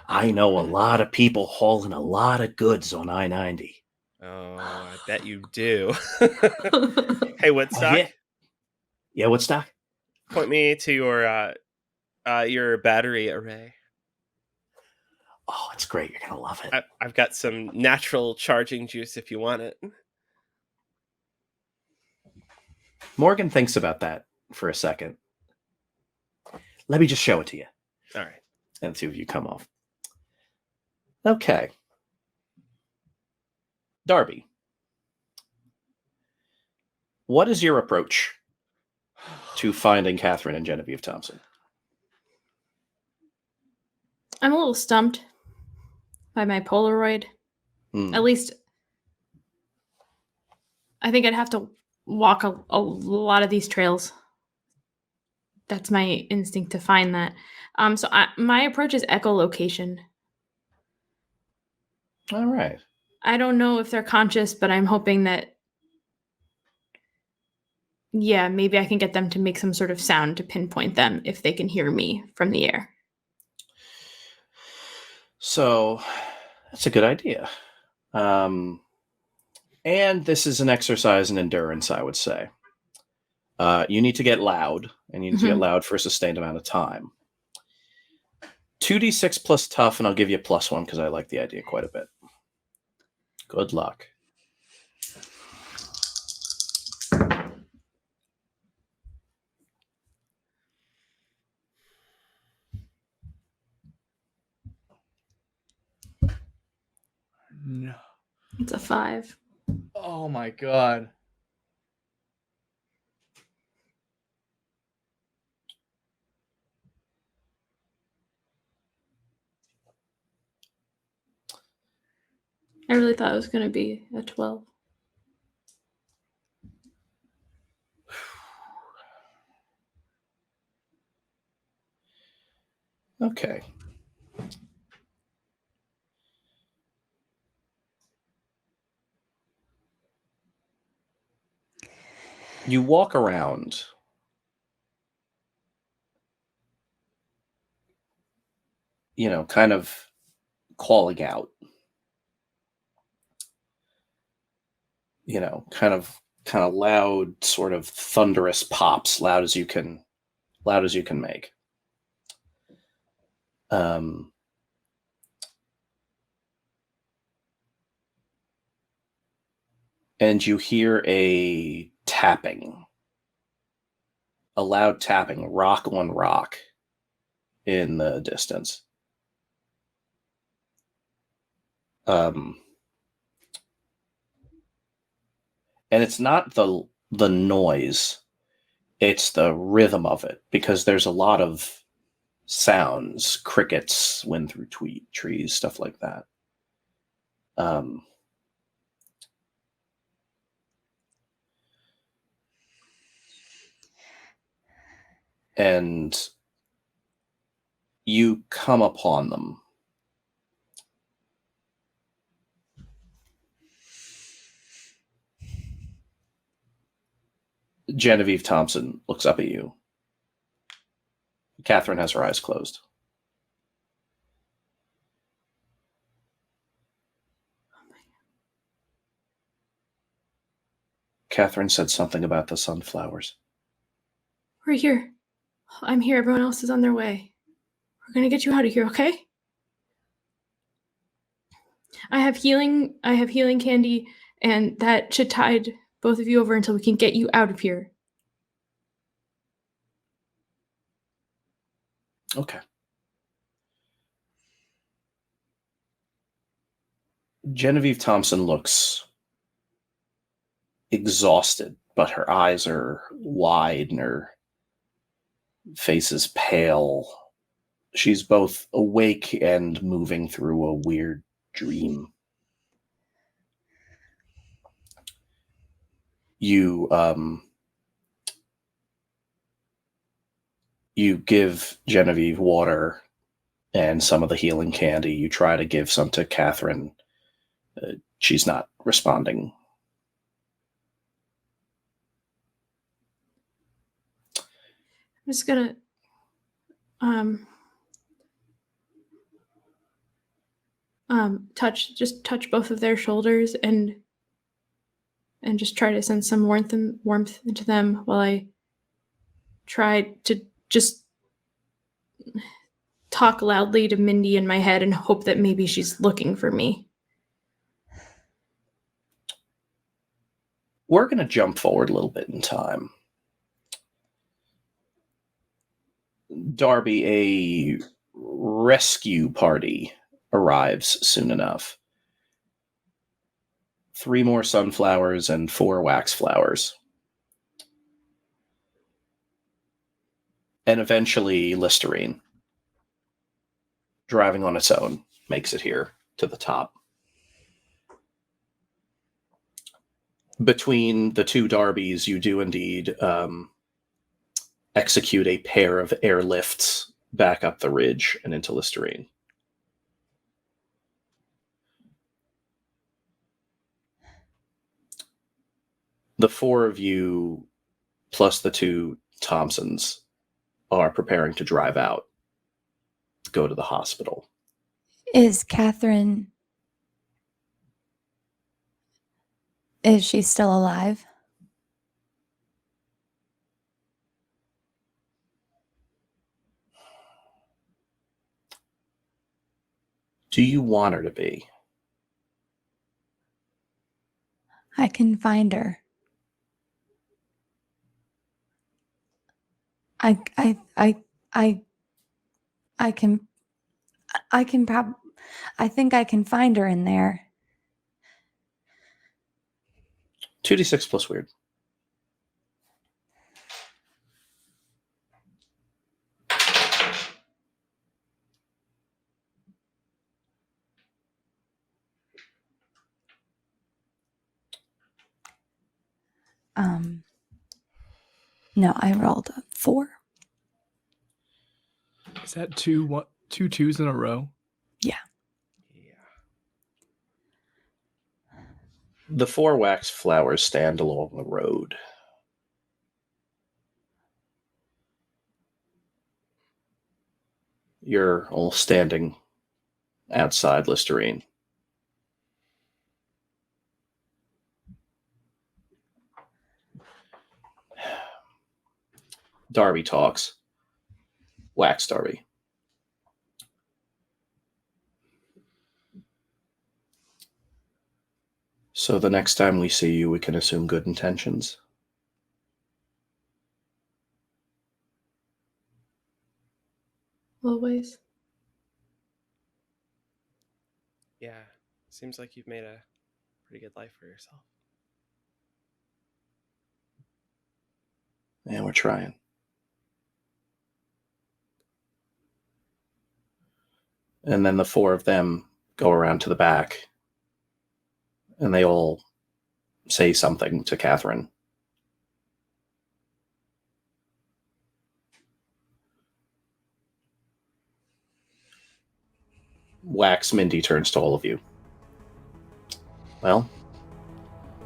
I know a lot of people hauling a lot of goods on I-90. Oh, I bet you do. Hey, Woodstock. Yeah, Woodstock? Point me to your battery array. Oh, it's great. You're going to love it. I've got some natural charging juice if you want it. Morgan thinks about that for a second. Let me just show it to you. All right. And the two of you come off. Okay. Darby, what is your approach to finding Catherine and Genevieve Thompson? I'm a little stumped by my Polaroid. At least I think I'd have to walk a lot of these trails. That's my instinct to find that. So my approach is echolocation. All right. I don't know if they're conscious, but I'm hoping that, yeah, maybe I can get them to make some sort of sound to pinpoint them if they can hear me from the air. So that's a good idea. And this is an exercise in endurance, I would say. You need to get loud, and you need to get loud for a sustained amount of time. 2d6 plus tough, and I'll give you a +1 because I like the idea quite a bit. Good luck. No. It's a 5. Oh my god. I really thought it was going to be a 12. Okay. You walk around. You know, kind of calling out. You know, kind of loud, sort of thunderous pops, loud as you can make. And you hear a tapping, a loud tapping, rock on rock in the distance. And it's not the noise, it's the rhythm of it, because there's a lot of sounds, crickets, wind through trees, stuff like that. And you come upon them. Genevieve Thompson looks up at you. Catherine has her eyes closed. Catherine said something about the sunflowers. We're here. I'm here. Everyone else is on their way. We're going to get you out of here, okay? I have healing candy, and that should tide both of you over until we can get you out of here. Okay. Genevieve Thompson looks exhausted, but her eyes are wide and her face is pale. She's both awake and moving through a weird dream. You give Genevieve water and some of the healing candy. You try to give some to Catherine. She's not responding. I'm just gonna touch both of their shoulders and just try to send some warmth into them while I try to just talk loudly to Mindy in my head and hope that maybe she's looking for me. We're going to jump forward a little bit in time. Darby, a rescue party arrives soon enough. 3 more sunflowers and 4 wax flowers. And eventually Listerine, driving on its own, makes it here to the top. Between the 2 Darbys, you do indeed execute a pair of airlifts back up the ridge and into Listerine. The 4 of you, plus the 2 Thompsons, are preparing to drive out, go to the hospital. Is Catherine... Is she still alive? Do you want her to be? I can find her. I think I can find her in there. 2d6 plus weird. No, I rolled a 4. Is that 2 2s in a row? Yeah. The 4 wax flowers stand along the road. You're all standing outside Listerine. Darby talks. Wax Darby. So the next time we see you, we can assume good intentions. Always. Yeah, seems like you've made a pretty good life for yourself. Yeah, we're trying. And then the 4 of them go around to the back, and they all say something to Catherine. Wax Mindy turns to all of you. Well,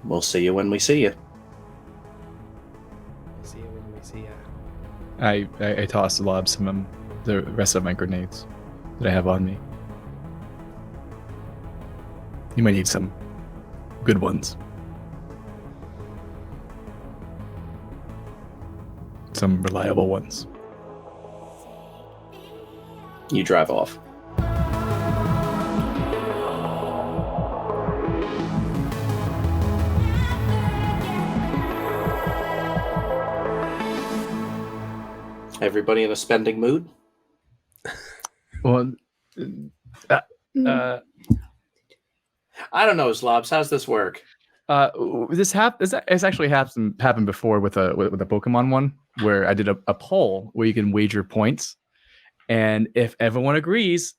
we'll see you when we see you. See you when we see you. I toss Zlobs some of the rest of my grenades that I have on me. You might need some good ones. some reliable ones. You drive off. Everybody in a spending mood? Well, I don't know, Zlobs. How's this work? This actually happened before with a Pokemon one where I did a poll where you can wager points, and if everyone agrees,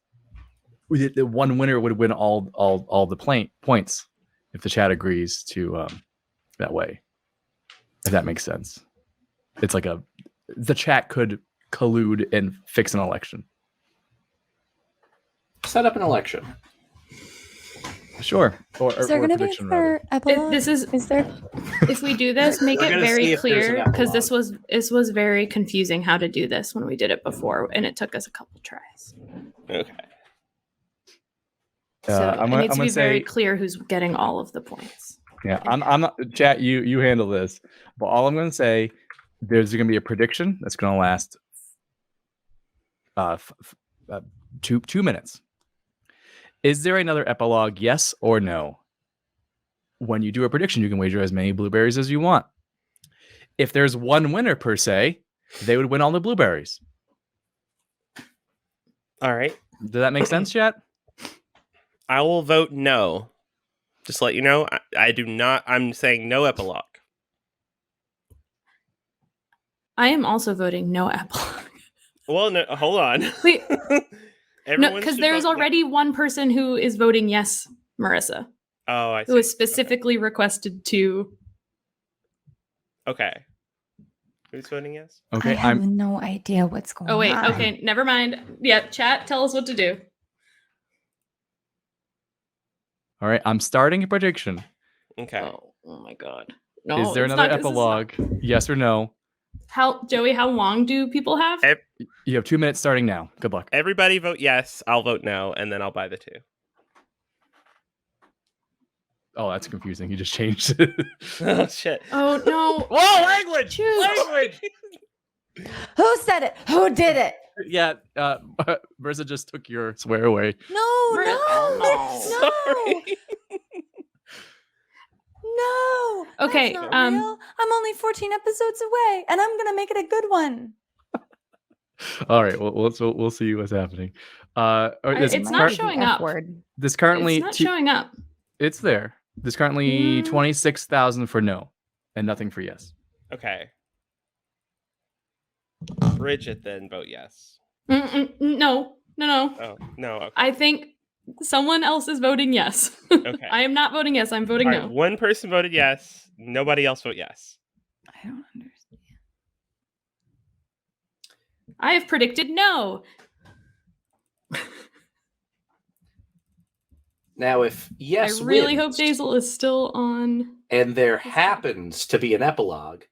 the one winner would win all the points if the chat agrees to that way. If that makes sense, it's like the chat could collude and fix an election. Set up an election. Sure. Is there going to be a third epilogue? Is there? If we do this, make We're it gonna see very if there's an clear, because this epilogue. was very confusing how to do this when we did it before, and it took us a couple tries. Okay. So I'm it needs to gonna be very say- clear who's getting all of the points. Yeah, I'm not. Chat, you handle this. But all I'm going to say, there's going to be a prediction that's going to last 2 minutes. Is there another epilogue? Yes or no? When you do a prediction, you can wager as many blueberries as you want. If there's one winner per se, they would win all the blueberries. All right. Does that make sense, chat? I will vote no. Just to let you know, I do not. I'm saying no epilogue. I am also voting no epilogue. Well, no, hold on. Wait, no, Everyone because should there's vote no. already one person who is voting yes, Marissa, Oh, I see. who was specifically requested to. Okay. Who's voting yes? Okay, I have no idea what's going on. Oh wait, okay, never mind. Yeah, chat, tell us what to do. all right. I'm starting a prediction. Okay. Oh my god. No. Is there it's another not- this is not- epilogue? Yes or no? Joey, how long do people have? You have 2 minutes starting now. Good luck. Everybody vote yes. I'll vote no, and then I'll buy the 2. Oh, that's confusing. You just changed it. Oh shit. Oh no. Whoa, language! Choose. Language! Who said it? Who did it? Yeah, Marissa just took your swear away. No, Oh, no, Sorry. no. Okay, That's not real. I'm only 14 episodes away, and I'm gonna make it a good one. All right, well, we'll see what's happening. It's not showing up. This currently It's not showing up. It's there. There's currently 26,000 for no, and nothing for yes. Okay. Bridget, then vote yes. No. Oh no. Okay. I think someone else is voting yes. Okay. I am not voting yes. I'm voting All right, no. one person voted yes. Nobody else vote yes. I don't understand. I have predicted no. Now, if yes I really hope wins, Daisel is still on. and there happens to be an epilogue,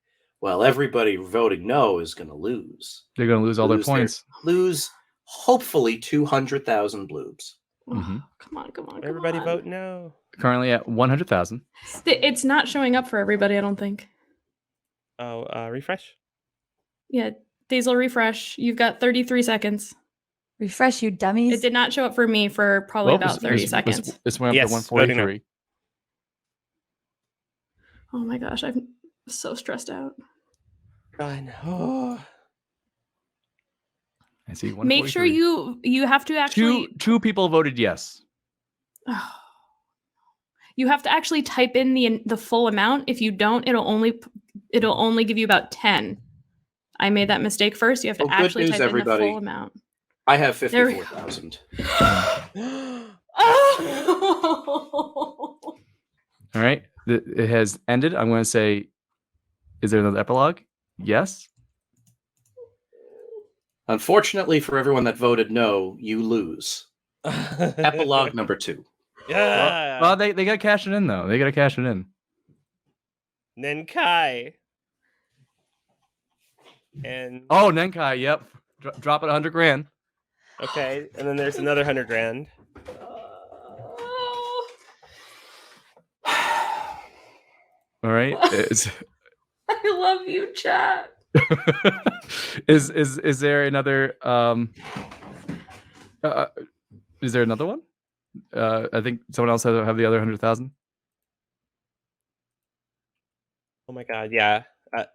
well, everybody voting no is going to lose. They're going to lose all their Lose points. Lose, hopefully, 200,000 bloobs. Mhm. Come on. Everybody vote no. Currently at 100,000. It's not showing up for everybody, I don't think. Oh, refresh. Yeah, Daisel, refresh. You've got 33 seconds. Refresh, you dummies. It did not show up for me for probably about 30 seconds. This went up Yes, to voting no. 143. Oh my gosh, I'm so stressed out. I know. I see. Make sure 143. you have to actually Two people voted yes. you have to actually type in the full amount. If you don't, it'll only give you about 10. I made that mistake first. You have to Oh, good actually news, type in everybody. the full amount. I have There we go. 54,000. Oh! All right. It has ended. I'm going to say, is there another epilogue? Yes. Unfortunately, for everyone that voted no, you lose. Epilogue number 2. Yeah. Well, they got to cash it in, though. They got to cash it in. Nenkai. And Oh, Nenkai. Yep. Drop it 100 grand. okay, and then there's another 100 grand. All right. It's, I love you, chat. Is there another is there another one? I think someone else have the other 100,000. Oh my god, yeah.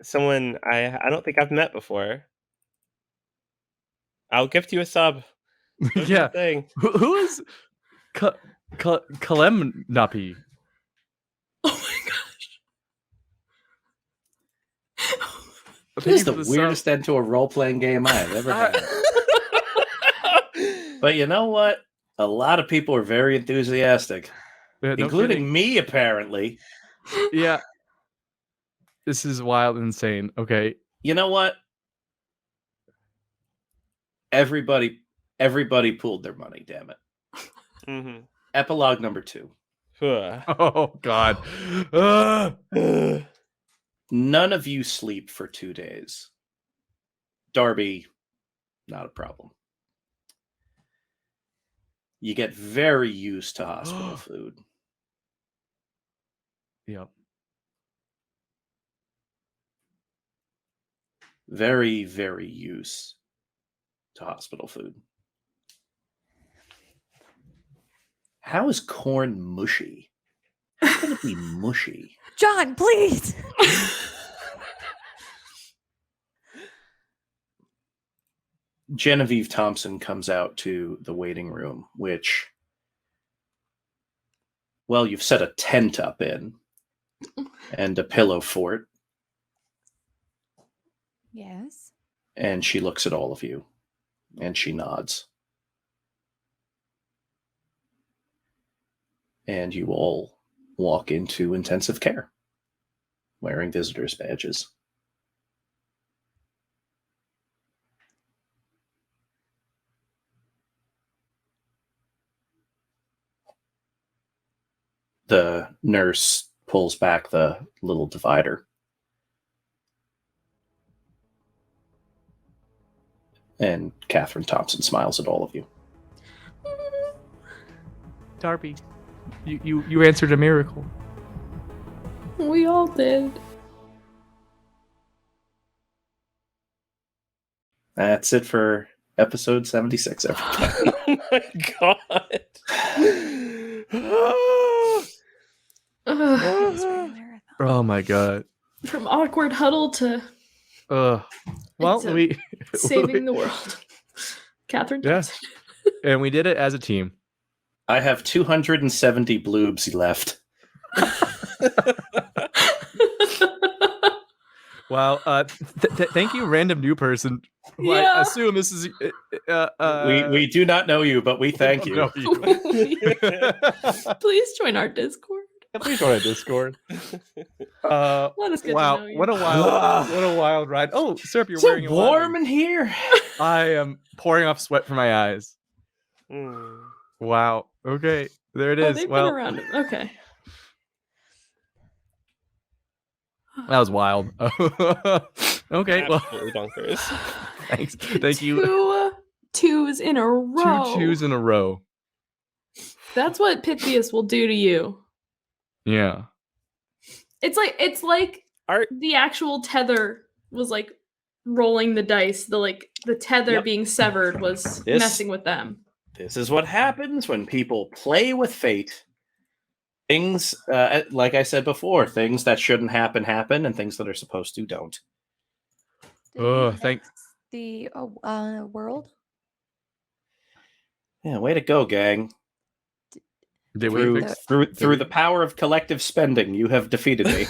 Someone I don't think I've met before. I'll gift you a sub. Yeah. Thing. Who is Kalemnapi? Oh my gosh. This is the weirdest end to a role-playing game I have ever had. But you know what? A lot of people are very enthusiastic, including me, apparently. Yeah. This is wild and insane. Okay. You know what? Everybody pooled their money, damn it. Mm-hmm. Epilogue number 2. Oh, God. None of you sleep for 2 days. Darby, not a problem. You get very used to hospital food. Yep. Very, very used to hospital food. How is corn mushy? How can it be mushy? John, please. Genevieve Thompson comes out to the waiting room, which, well, you've set a tent up in and a pillow fort. Yes. And she looks at all of you and she nods. And you all walk into intensive care wearing visitors' badges. The nurse pulls back the little divider. And Catherine Thompson smiles at all of you. Darby, you answered a miracle. We all did. That's it for episode 76, everybody. Oh my god. Oh my god. From awkward huddle to Well, we saving the world. Catherine Thompson. And we did it as a team. I have 270 bloobs left. Wow. Thank you, random new person. Who I assume this is. We do not know you, but we thank you. Please join our Discord. Please join our Discord. Let us get to know you. What a wild ride! Oh, Serp, you're so wearing a warm in here. I am pouring off sweat from my eyes. Wow. Okay, there it is. They've been around it. Okay. That was wild. Okay, absolutely bonkers. Thanks. Thank you. 2 twos in a row. 2 twos in a row. That's what Pythias will do to you. Yeah. It's like the actual tether was like rolling the dice. The tether being severed was messing with them. This is what happens when people play with fate. Things, like I said before, things that shouldn't happen, and things that are supposed to don't. Thanks. The world? Yeah, way to go, gang. Did through the power of collective spending, you have defeated me.